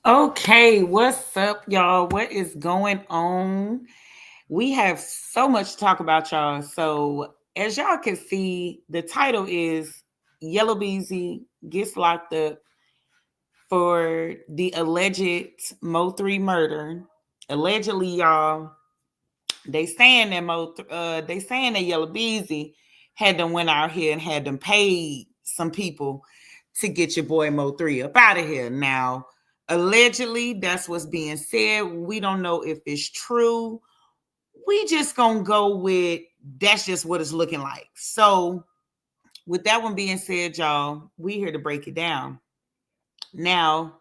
Okay, what's up, y'all? What is going on? We have so much to talk about, y'all. So, as y'all can see, the title is Yellow Beezy gets locked up for the alleged Mo3 murder. Allegedly, y'all, they saying that Yellow Beezy had them went out here and had them paid some people to get your boy Mo3 up out of here. Now, allegedly, that's what's being said. We don't know if it's true. We just gonna go with that's just what it's looking like. So, with that one being said, y'all, we here to break it down. Now,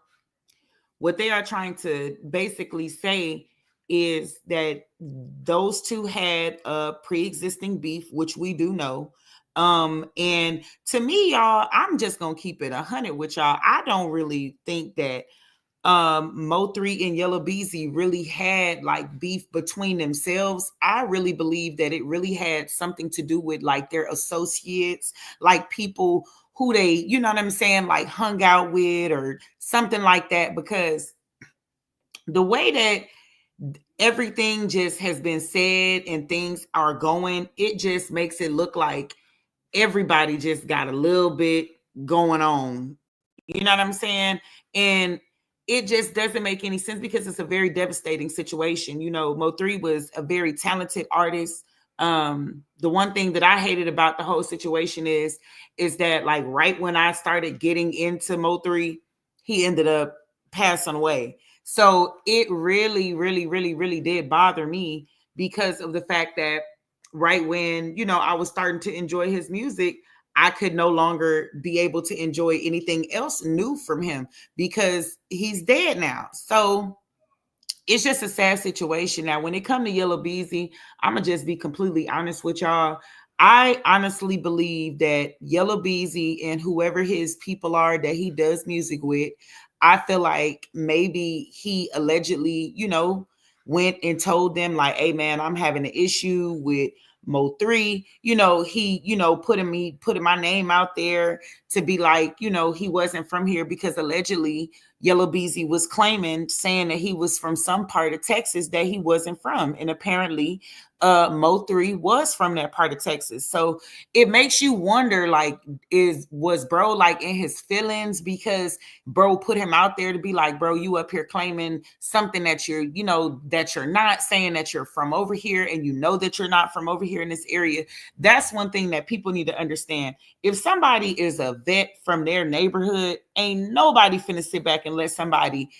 what they are trying to basically say is that those two had a pre-existing beef, which we do know. And to me, y'all, I'm just gonna keep it 100 with y'all. I don't really think that Mo3 and Yellow Beezy really had like beef between themselves. I really believe that it really had something to do with like their associates, like people who they, you know what I'm saying, like hung out with or something like that. Because the way that everything just has been said and things are going, it just makes it look like everybody just got a little bit going on. You know what I'm saying? And it just doesn't make any sense because it's a very devastating situation. You know, Mo3 was a very talented artist. The one thing that I hated about the whole situation is that like right when I started getting into Mo3, he ended up passing away. So it really, really, really, really did bother me because of the fact that right when, you know, I was starting to enjoy his music, I could no longer be able to enjoy anything else new from him because he's dead now. So it's just a sad situation. Now, when it comes to Yellow Beezy, I'm gonna just be completely honest with y'all. I honestly believe that Yellow Beezy and whoever his people are that he does music with, I feel like maybe he allegedly, you know, went and told them like, "Hey, man, I'm having an issue with Mo3." You know, he, you know, putting my name out there to be like, you know, he wasn't from here because allegedly Yellow Beezy was claiming, saying that he was from some part of Texas that he wasn't from. And apparently, Mo3 was from that part of Texas. So it makes you wonder, like, was bro like in his feelings because bro put him out there to be like, bro, you up here claiming something that you're, you know, that you're not, saying that you're from over here and you know that you're not from over here in this area. That's one thing that people need to understand. If somebody is a vet from their neighborhood, ain't nobody finna sit back and let somebody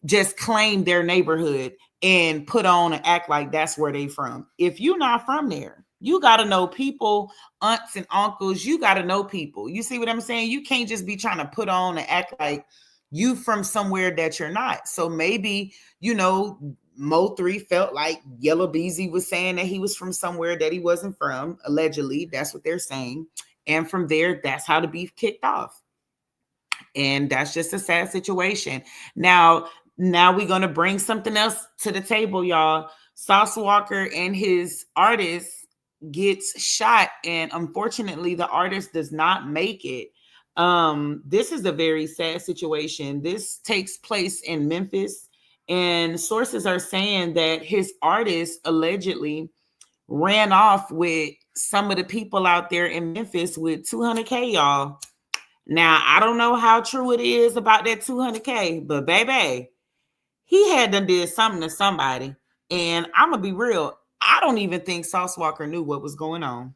just claim their neighborhood and put on and act like that's where they from. If you're not from there, you got to know people, aunts and uncles. You got to know people. You see what I'm saying? You can't just be trying to put on and act like you from somewhere that you're not. So maybe, you know, Mo3 felt like Yellow Beezy was saying that he was from somewhere that he wasn't from. Allegedly, that's what they're saying. And from there, that's how the beef kicked off. And that's just a sad situation. Now we're gonna bring something else to the table, y'all. Sauce Walker and his artist gets shot, and unfortunately, the artist does not make it. This is a very sad situation. This takes place in Memphis, and sources are saying that his artist allegedly ran off with some of the people out there in Memphis with 200K, y'all. Now, I don't know how true it is about that 200K, but baby, he had done did something to somebody. And I'm going to be real. I don't even think Sauce Walker knew what was going on.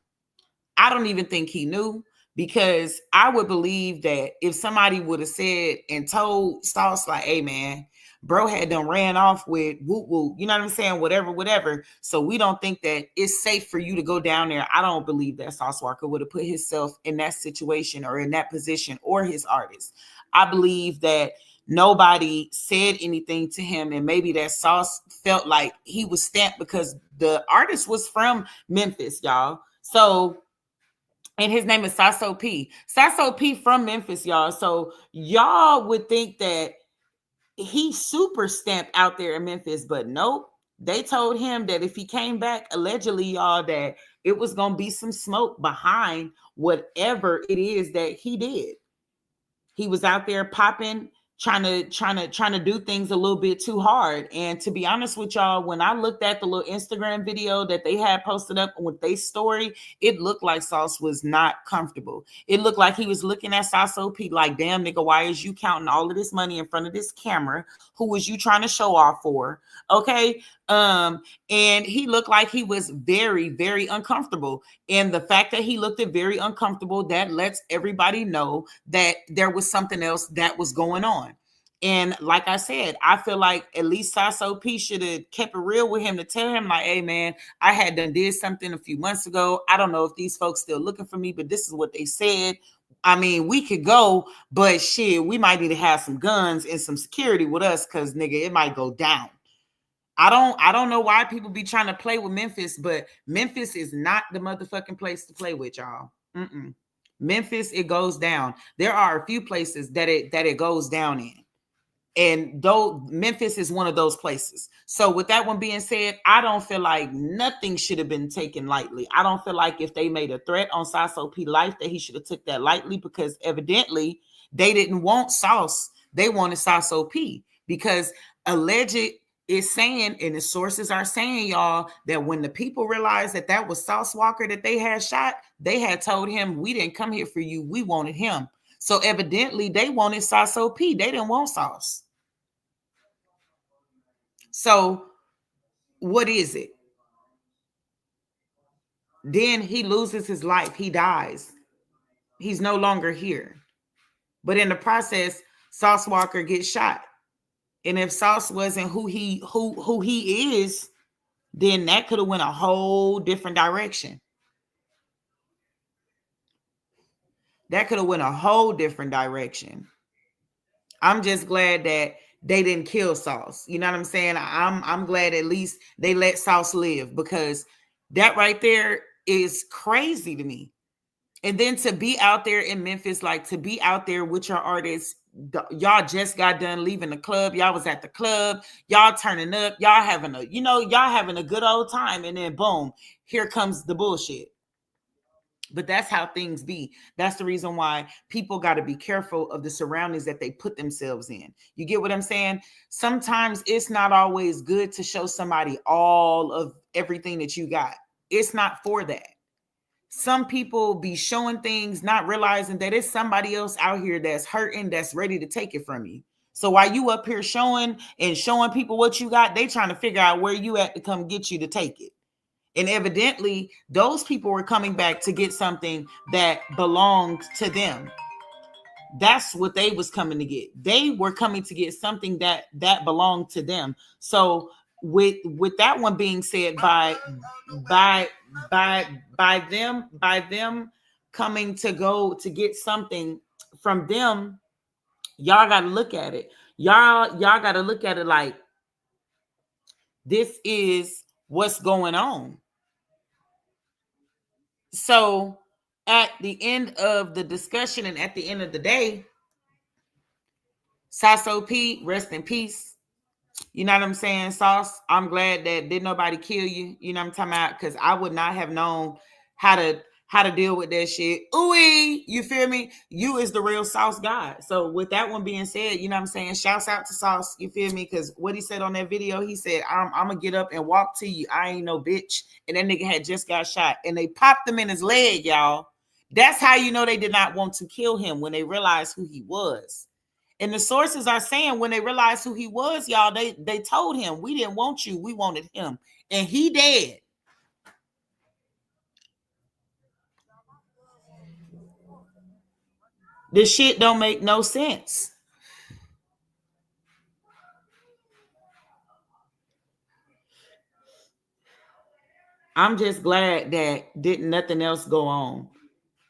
I don't even think he knew because I would believe that if somebody would have said and told Sauce, like, hey, man, bro had done ran off with whoop whoop, you know what I'm saying? Whatever, whatever. So we don't think that it's safe for you to go down there. I don't believe that Sauce Walker would have put himself in that situation or in that position or his artist. I believe that nobody said anything to him, and maybe that Sauce felt like he was stamped because the artist was from Memphis, y'all. So and his name is Sasso P. Sasso P from Memphis, y'all. So y'all would think that he's super stamped out there in Memphis, but nope. They told him that if he came back, allegedly, y'all, that it was gonna be some smoke behind whatever it is that he did. He was out there popping trying to do things a little bit too hard. And to be honest with y'all, when I looked at the little Instagram video that they had posted up with their story, it looked like Sauce was not comfortable. It looked like he was looking at Sauce OP like, damn nigga, why is you counting all of this money in front of this camera? Who was you trying to show off for? Okay. And he looked like he was very, very uncomfortable. And the fact that he looked very uncomfortable, that lets everybody know that there was something else that was going on. And like I said, I feel like at least Sasso P should have kept it real with him to tell him, like, hey man, I had done did something a few months ago. I don't know if these folks still looking for me, but this is what they said. I mean, we could go, but shit, we might need to have some guns and some security with us, because nigga, it might go down. I don't know why people be trying to play with Memphis, but Memphis is not the motherfucking place to play with, y'all. Memphis, it goes down. There are a few places that it goes down in. And though Memphis is one of those places. So with that one being said, I don't feel like nothing should have been taken lightly. I don't feel like if they made a threat on Sasso P life that he should have took that lightly, because evidently they didn't want Sauce. They wanted Sasso P, because alleged is saying, and the sources are saying, y'all, that when the people realized that that was Sauce Walker that they had shot, they had told him, we didn't come here for you. We wanted him. So evidently they wanted Sasso P. They didn't want Sauce. So what is it? Then he loses his life. He dies. He's no longer here. But in the process, Sauce Walker gets shot. And if Sauce wasn't who he is, then that could have went a whole different direction. That could have went a whole different direction. I'm just glad that they didn't kill Sauce. You know what I'm saying? I'm glad at least they let Sauce live, because that right there is crazy to me. And then to be out there in Memphis, like to be out there with your artists, y'all just got done leaving the club. Y'all was at the club, y'all turning up, y'all having a good old time, and then boom, here comes the bullshit. But that's how things be. That's the reason why people got to be careful of the surroundings that they put themselves in. You get what I'm saying? Sometimes it's not always good to show somebody all of everything that you got. It's not for that. Some people be showing things, not realizing that it's somebody else out here that's hurting, that's ready to take it from you. So while you up here showing people what you got, they trying to figure out where you at to come get you to take it. And evidently, those people were coming back to get something that belonged to them. That's what they was coming to get. They were coming to get something that belonged to them. So with that one being said, by them coming to go to get something from them, y'all got to look at it. Y'all got to look at it like this is what's going on. So at the end of the discussion and at the end of the day, Sasso P, rest in peace. You know what I'm saying, Sauce? I'm glad that didn't nobody kill you. You know what I'm talking about? Because I would not have known how to deal with that shit. Ooh, you feel me? You is the real Sauce guy. So with that one being said, you know what I'm saying? Shouts out to Sauce. You feel me? Because what he said on that video, he said, I'm gonna get up and walk to you. I ain't no bitch. And that nigga had just got shot. And they popped him in his leg, y'all. That's how you know they did not want to kill him, when they realized who he was. And the sources are saying when they realized who he was, y'all, they told him, we didn't want you, we wanted him. And he dead. This shit don't make no sense. I'm just glad that didn't nothing else go on.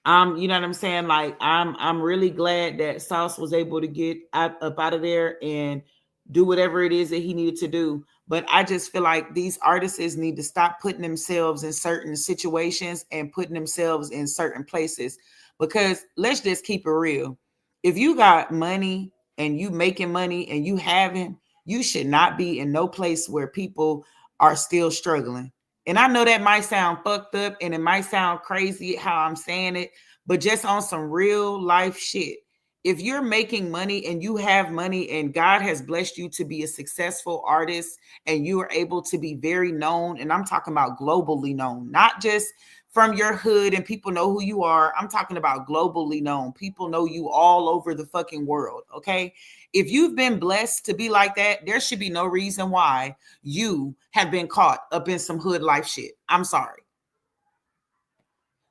You know what I'm saying? Like I'm really glad that Sauce was able to get up out of there and do whatever it is that he needed to do. But I just feel like these artists need to stop putting themselves in certain situations and putting themselves in certain places. Because let's just keep it real. If you got money and you making money and you having, you should not be in no place where people are still struggling. And I know that might sound fucked up and it might sound crazy how I'm saying it, but just on some real life shit. If you're making money and you have money and God has blessed you to be a successful artist and you are able to be very known, and I'm talking about globally known, not just from your hood and people know who you are. I'm talking about globally known. People know you all over the fucking world. Okay. If you've been blessed to be like that, there should be no reason why you have been caught up in some hood life shit. I'm sorry.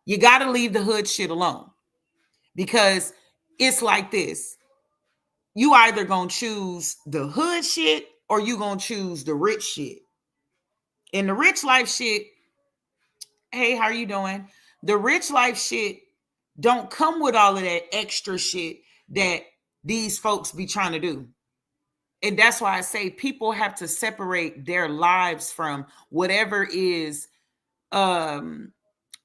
You got to leave the hood shit alone because it's like this. You either gonna choose the hood shit or you gonna choose the rich shit. In the rich life shit, hey, how are you doing? The rich life shit don't come with all of that extra shit that these folks be trying to do. And that's why I say people have to separate their lives um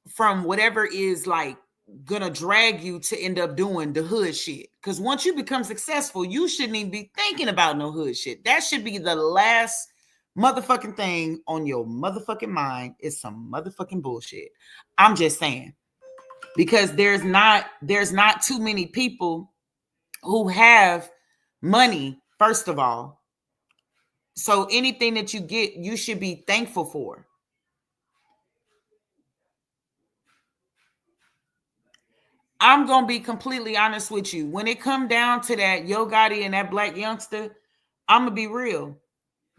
from whatever is like gonna drag you to end up doing the hood shit. Because once you become successful, you shouldn't even be thinking about no hood shit. That should be the last motherfucking thing on your motherfucking mind is some motherfucking bullshit. I'm just saying. Because there's not too many people who have money, first of all. So anything that you get, you should be thankful for. I'm gonna be completely honest with you. When it come down to that Yo Gotti and that black youngster, I'm gonna be real.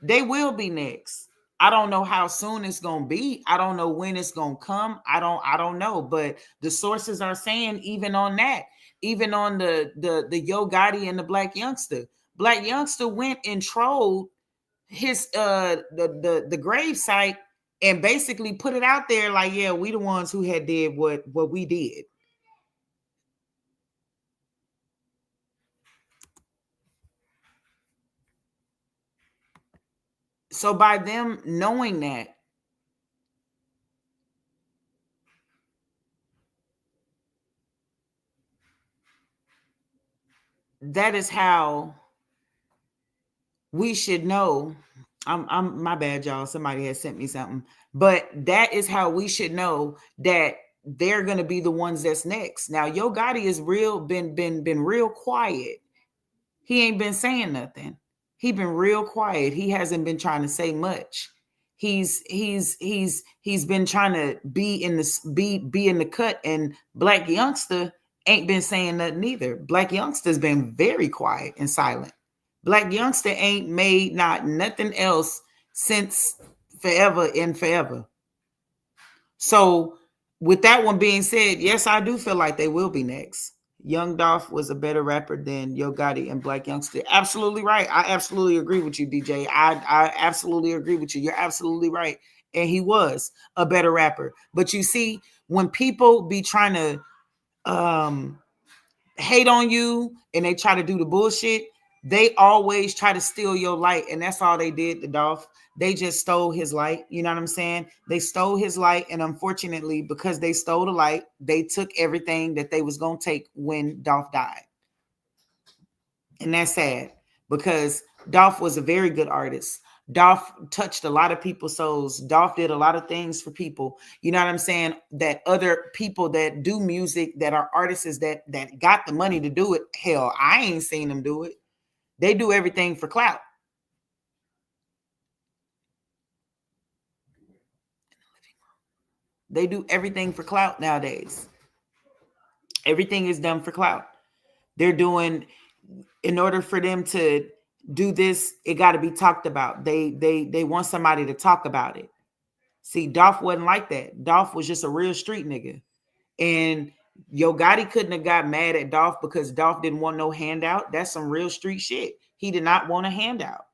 They will be next. I don't know how soon it's gonna be. I don't know when it's gonna come. I don't know. But the sources are saying even on that, even on the Yo Gotti and the black youngster. Black youngster went and trolled his the grave site and basically put it out there like, yeah, we the ones who had did what we did. So by them knowing that, that is how we should know. I'm my bad, y'all. Somebody has sent me something, but that is how we should know that they're gonna be the ones that's next. Now, Yo Gotti is real, been real quiet. He ain't been saying nothing. He been real quiet. He hasn't been trying to say much. He's been trying to be in the be in the cut, and Black Youngster ain't been saying nothing either. Black Youngster's been very quiet and silent. Black Youngster ain't made not nothing else since forever and forever. So, with that one being said, yes, I do feel like they will be next. Young Dolph was a better rapper than Yo Gotti and Black Youngster. Absolutely right. I absolutely agree with you, DJ. I absolutely agree with you. You're absolutely right. And he was a better rapper. But you see, when people be trying to hate on you and they try to do the bullshit, they always try to steal your light. And that's all they did to Dolph. They just stole his light. You know what I'm saying? They stole his light. And unfortunately, because they stole the light, they took everything that they was going to take when Dolph died. And that's sad because Dolph was a very good artist. Dolph touched a lot of people's souls. Dolph did a lot of things for people. You know what I'm saying? That other people that do music, that are artists that got the money to do it. Hell, I ain't seen them do it. They do everything for clout. They do everything for clout nowadays. Everything is done for clout. They're doing, in order for them to do this, it got to be talked about. They want somebody to talk about it. See, Dolph wasn't like that. Dolph was just a real street nigga. And Yo Gotti couldn't have got mad at Dolph because Dolph didn't want no handout. That's some real street shit. He did not want a handout.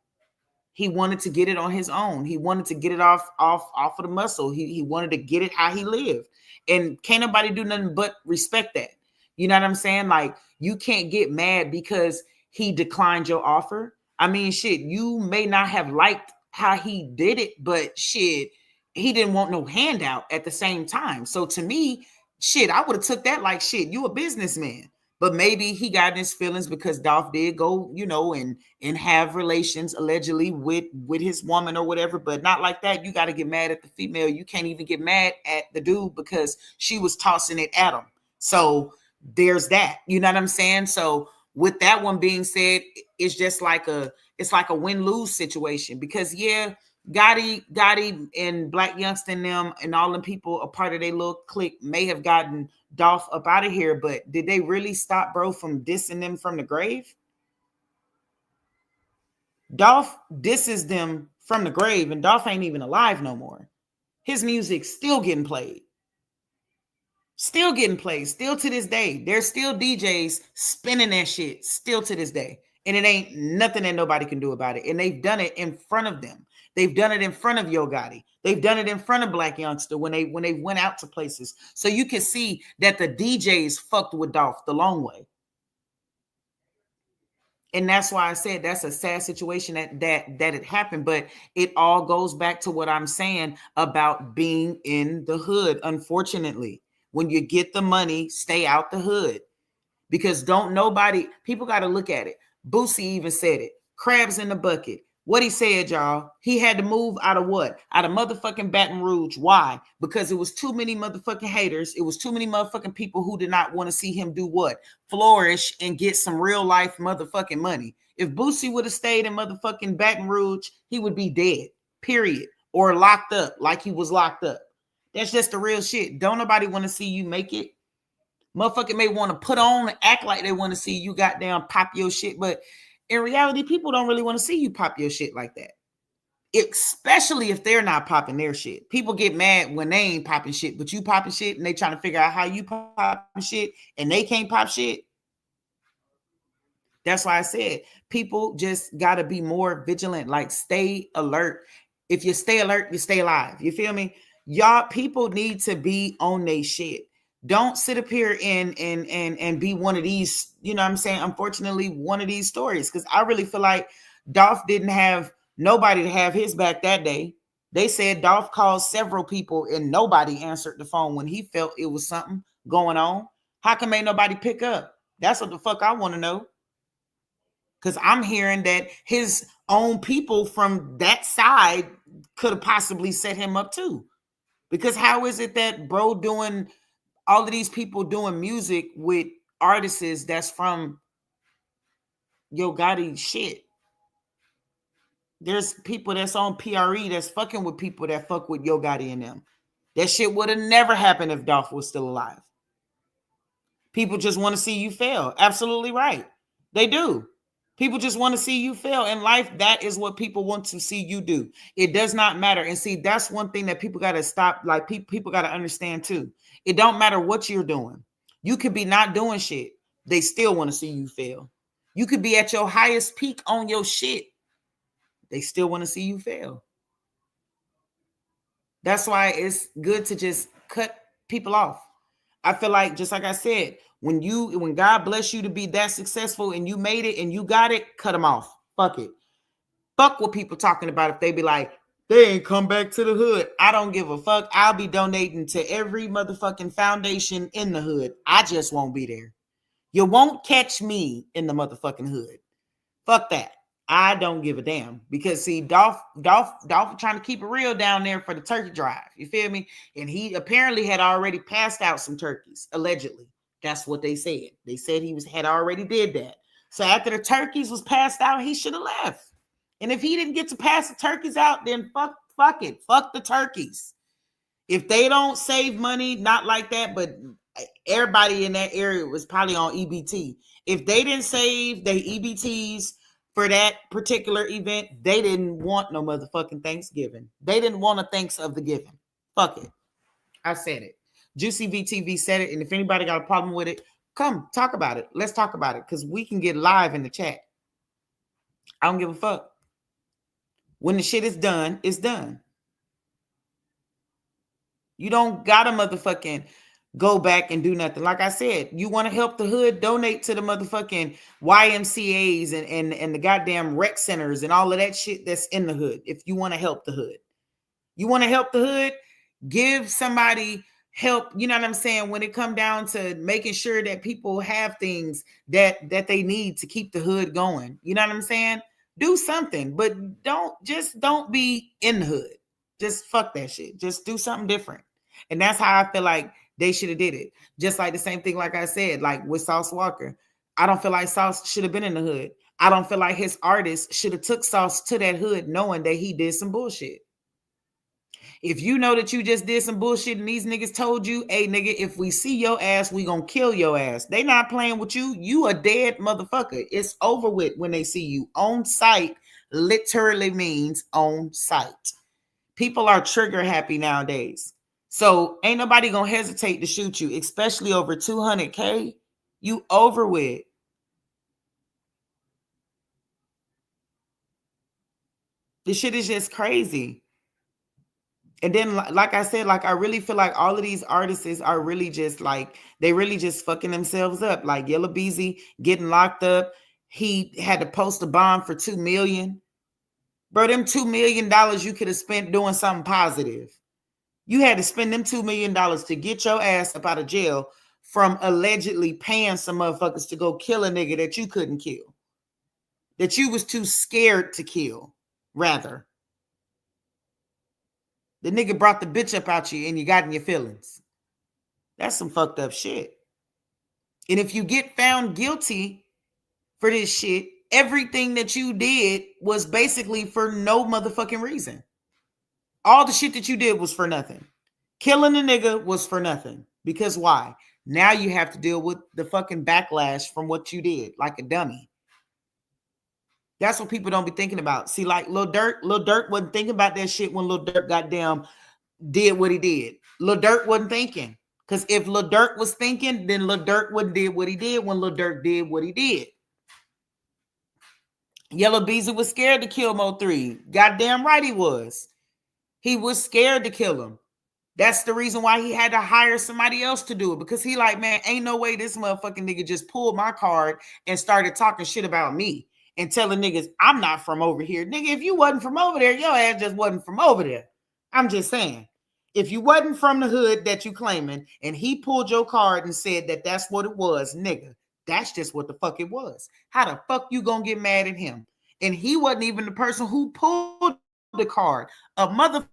He wanted to get it on his own. He wanted to get it off of the muscle. He wanted to get it how he lived. And can't nobody do nothing but respect that. You know what I'm saying? Like, you can't get mad because he declined your offer. I mean, shit, you may not have liked how he did it, but shit, he didn't want no handout at the same time. So to me, shit, I would have took that like, shit, you a businessman. But maybe he got in his feelings because Dolph did go, and have relations allegedly with his woman or whatever, but not like that. You got to get mad at the female. You can't even get mad at the dude because she was tossing it at him. So there's that. You know what I'm saying? So with that one being said, it's just like a win-lose situation because yeah, Gotti and Black Youngster and them and all them people a part of their little clique may have gotten Dolph up out of here, but did they really stop bro from dissing them from the grave? Dolph disses them from the grave, and Dolph ain't even alive no more. His music's still getting played. Still getting played. Still to this day. There's still DJs spinning that shit still to this day. And it ain't nothing that nobody can do about it. And they've done it in front of them. They've done it in front of Yo Gotti. They've done it in front of Black Youngster when they went out to places. So you can see that the DJs fucked with Dolph the long way. And that's why I said that's a sad situation that it happened. But it all goes back to what I'm saying about being in the hood. Unfortunately, when you get the money, stay out the hood. Because people got to look at it. Boosie even said it. Crabs in the bucket. What he said, y'all, he had to move out of what? Out of motherfucking Baton Rouge. Why? Because it was too many motherfucking haters. It was too many motherfucking people who did not want to see him do what? Flourish and get some real life motherfucking money. If Boosie would have stayed in motherfucking Baton Rouge, he would be dead, period. Or locked up like he was locked up. That's just the real shit. Don't nobody want to see you make it. Motherfucker may want to put on and act like they want to see you goddamn pop your shit, but in reality, people don't really want to see you pop your shit like that. Especially if they're not popping their shit. People get mad when they ain't popping shit, but you popping shit and they trying to figure out how you popping shit and they can't pop shit. That's why I said people just got to be more vigilant, like stay alert. If you stay alert, you stay alive. You feel me? Y'all people need to be on their shit. Don't sit up here and be one of these, you know what I'm saying? Unfortunately, one of these stories. Because I really feel like Dolph didn't have nobody to have his back that day. They said Dolph called several people and nobody answered the phone when he felt it was something going on. How come ain't nobody pick up? That's what the fuck I want to know. Because I'm hearing that his own people from that side could have possibly set him up too. Because how is it that bro doing all of these people doing music with artists that's from Yo Gotti shit? There's people that's on PRE that's fucking with people that fuck with Yo Gotti and them. That shit would have never happened if Dolph was still alive. People just want to see you fail. Absolutely right. They do. People just want to see you fail in life. That is what people want to see you do. It does not matter. And see, that's one thing that people got to stop. Like people got to understand too. It don't matter what you're doing. You could be not doing shit. They still want to see you fail. You could be at your highest peak on your shit. They still want to see you fail. That's why it's good to just cut people off. I feel like, just like I said, when God bless you to be that successful and you made it and you got it, cut them off. Fuck it. Fuck what people talking about if they be like, they ain't come back to the hood. I don't give a fuck. I'll be donating to every motherfucking foundation in the hood. I just won't be there. You won't catch me in the motherfucking hood. Fuck that. I don't give a damn because see, Dolph trying to keep it real down there for the turkey drive. You feel me? And he apparently had already passed out some turkeys, allegedly. That's what they said. They said had already did that. So after the turkeys was passed out, he should have left. And if he didn't get to pass the turkeys out, then fuck it. Fuck the turkeys. If they don't save money, not like that, but everybody in that area was probably on EBT. If they didn't save their EBTs for that particular event, they didn't want no motherfucking Thanksgiving. They didn't want a thanks of the giving. Fuck it. I said it. Juicy VTV said it. And if anybody got a problem with it, come talk about it. Let's talk about it because we can get live in the chat. I don't give a fuck. When the shit is done, it's done. You don't gotta motherfucking go back and do nothing. Like I said, you want to help the hood, donate to the motherfucking YMCAs and the goddamn rec centers and all of that shit that's in the hood. If you want to help the hood, you want to help the hood, give somebody help. You know what I'm saying? When it come down to making sure that people have things that they need to keep the hood going. You know what I'm saying? Do something, but don't be in the hood. Just fuck that shit. Just do something different. And that's how I feel like they should have did it. Just like the same thing, like I said, like with Sauce Walker. I don't feel like Sauce should have been in the hood. I don't feel like his artist should have took Sauce to that hood knowing that he did some bullshit. If you know that you just did some bullshit and these niggas told you, hey nigga, if we see your ass, we gonna kill your ass. They not playing with you. You a dead motherfucker. It's over with when they see you. On site literally means on site. People are trigger happy nowadays. So ain't nobody gonna hesitate to shoot you, especially over 200K. You over with. This shit is just crazy. And then, like I said, like I really feel like all of these artists are really just like they really just fucking themselves up. Like Yella Beezy getting locked up. He had to post a bond for 2 million. Bro, them $2 million you could have spent doing something positive. You had to spend them $2 million to get your ass up out of jail from allegedly paying some motherfuckers to go kill a nigga that you couldn't kill, that you was too scared to kill. Rather, the nigga brought the bitch up out you and you got in your feelings. That's some fucked up shit. And if you get found guilty for this shit, everything that you did was basically for no motherfucking reason. All the shit that you did was for nothing. Killing a nigga was for nothing. Because why? Now you have to deal with the fucking backlash from what you did, like a dummy. That's what people don't be thinking about. See, like Lil Durk wasn't thinking about that shit when Lil Durk goddamn did what he did. Lil Durk wasn't thinking. Because if Lil Durk was thinking, then Lil Durk wouldn't did what he did when Lil Durk did what he did. Yella Beezy was scared to kill Mo3. Goddamn right he was. He was scared to kill him. That's the reason why he had to hire somebody else to do it. Because he like, man, ain't no way this motherfucking nigga just pulled my card and started talking shit about me and telling niggas I'm not from over here. Nigga, if you wasn't from over there, your ass just wasn't from over there. I'm just saying. If you wasn't from the hood that you claiming and he pulled your card and said that that's what it was, nigga, that's just what the fuck it was. How the fuck you gonna get mad at him? And he wasn't even the person who pulled the card. A mother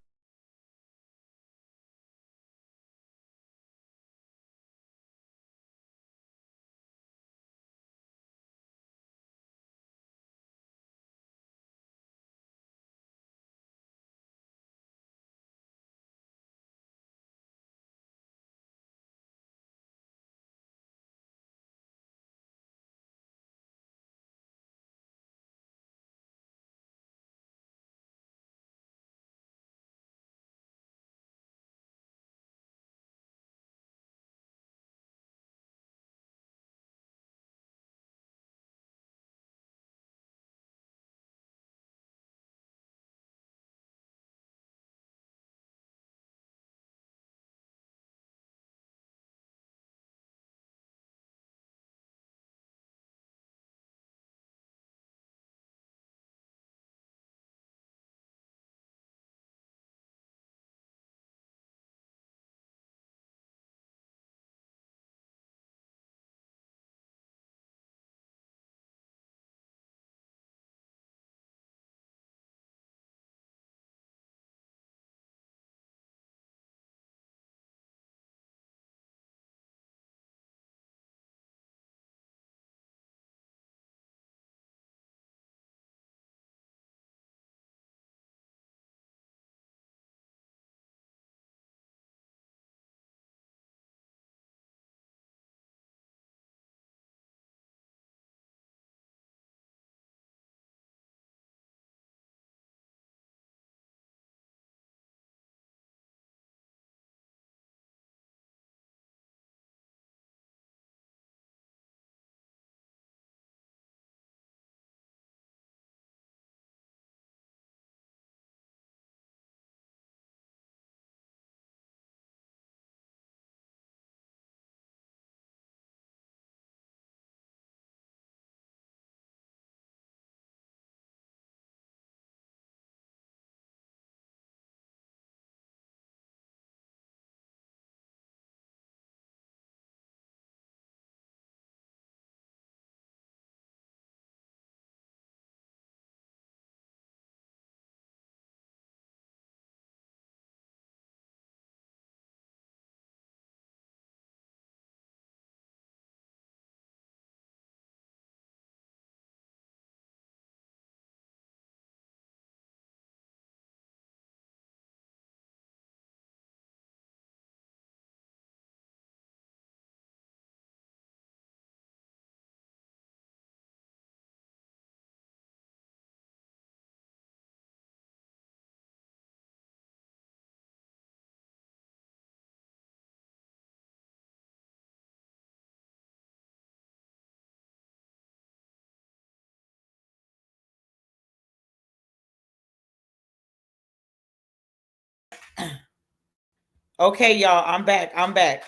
Okay, y'all, I'm back. I'm back.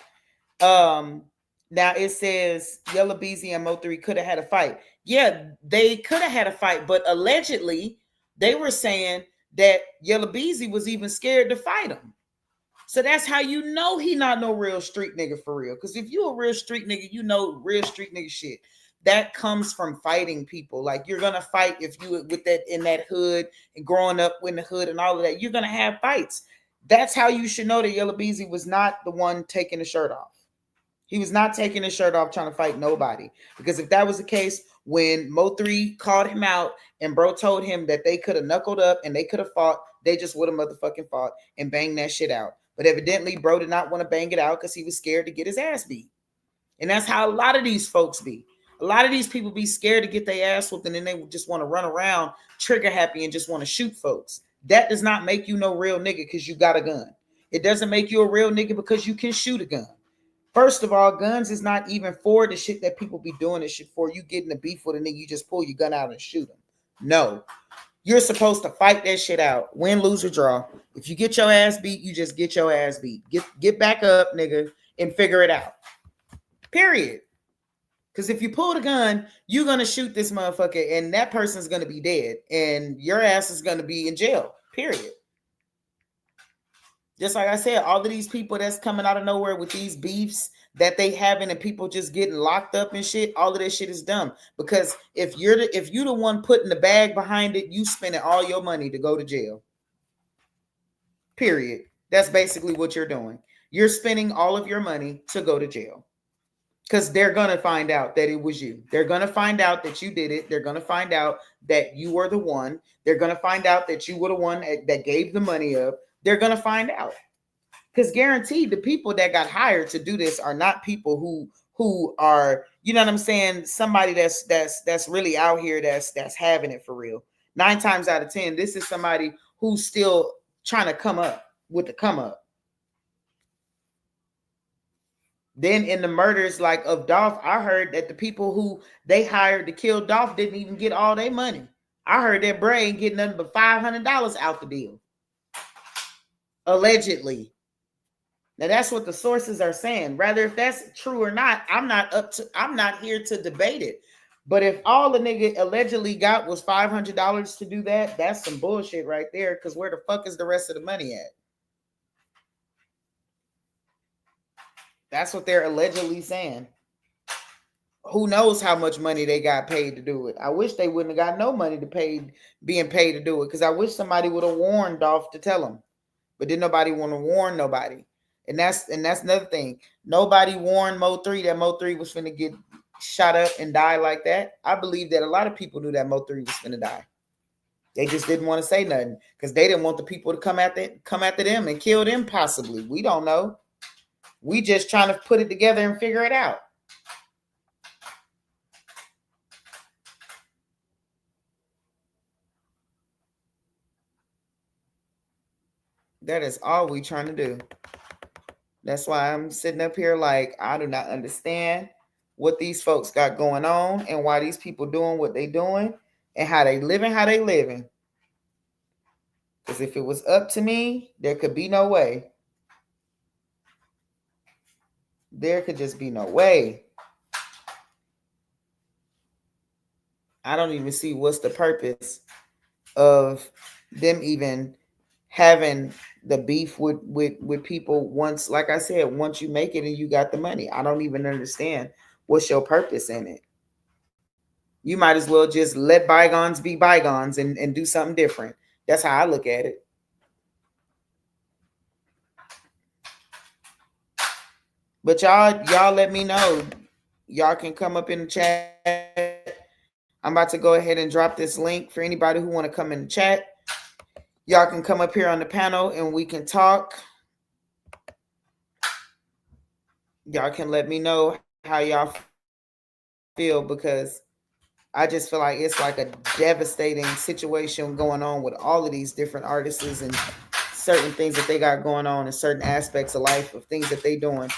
Um, Now it says Yella Beezy and Mo3 could have had a fight. Yeah, they could have had a fight, but allegedly they were saying that Yella Beezy was even scared to fight him. So that's how you know he not no real street nigga for real. Because if you a real street nigga, you know real street nigga shit. That comes from fighting people. Like you're gonna fight if you with that in that hood and growing up in the hood and all of that. You're gonna have fights. That's how you should know that Yella Beezy was not the one taking the shirt off. He was not taking his shirt off trying to fight nobody. Because if that was the case, when Mo3 called him out and bro told him that they could have knuckled up and they could have fought, they just would have motherfucking fought and banged that shit out. But evidently, bro did not want to bang it out because he was scared to get his ass beat. And that's how a lot of these folks be. A lot of these people be scared to get their ass whooped and then they just want to run around trigger happy and just want to shoot folks. That does not make you no real nigga because you got a gun. It doesn't make you a real nigga because you can shoot a gun. First of all, guns is not even for the shit that people be doing this shit for. You getting a beef with a nigga, you just pull your gun out and shoot him. No. You're supposed to fight that shit out. Win, lose, or draw. If you get your ass beat, you just get your ass beat. Get back up, nigga, and figure it out. Period. Because if you pull the gun, you're going to shoot this motherfucker, and that person's going to be dead, and your ass is going to be in jail. Period. Just like I said, all of these people that's coming out of nowhere with these beefs that they having and people just getting locked up and shit, all of that shit is dumb. Because if you're the one putting the bag behind it, you spending all your money to go to jail. Period. That's basically what you're doing. You're spending all of your money to go to jail. Because they're going to find out that it was you. They're going to find out that you did it. They're going to find out that you were the one. They're going to find out that you were the one that gave the money up. They're going to find out. Because guaranteed the people that got hired to do this are not people who are, you know what I'm saying, somebody that's really out here that's having it for real. 9 times out of 10, this is somebody who's still trying to come up with the come up. Then in the murders like of Dolph, I heard that the people who they hired to kill Dolph didn't even get all their money. I heard that Bray ain't getting nothing but $500 out the deal. Allegedly. Now that's what the sources are saying. Rather if that's true or not, I'm not here to debate it. But if all the nigga allegedly got was $500 to do that, that's some bullshit right there. Because where the fuck is the rest of the money at? That's what they're allegedly saying. Who knows how much money they got paid to do it? I wish they wouldn't have got no money being paid to do it. Because I wish somebody would have warned Dolph to tell them. But didn't nobody want to warn nobody. And that's another thing. Nobody warned Mo3 that Mo3 was finna get shot up and die like that. I believe that a lot of people knew that Mo3 was finna die. They just didn't want to say nothing because they didn't want the people to come after them and kill them possibly. We don't know. We just trying to put it together and figure it out. That is all we trying to do. That's why I'm sitting up here like I do not understand what these folks got going on and why these people doing what they doing and how they living. Because if it was up to me, there could be no way. There could just be no way. I don't even see what's the purpose of them even having the beef with people once, like I said, once you make it and you got the money. I don't even understand what's your purpose in it. You might as well just let bygones be bygones and do something different. That's how I look at it. But y'all let me know. Y'all can come up in the chat. I'm about to go ahead and drop this link for anybody who want to come in the chat. Y'all can come up here on the panel and we can talk. Y'all can let me know how y'all feel because I just feel like it's like a devastating situation going on with all of these different artists and certain things that they got going on in certain aspects of life of things that they doing.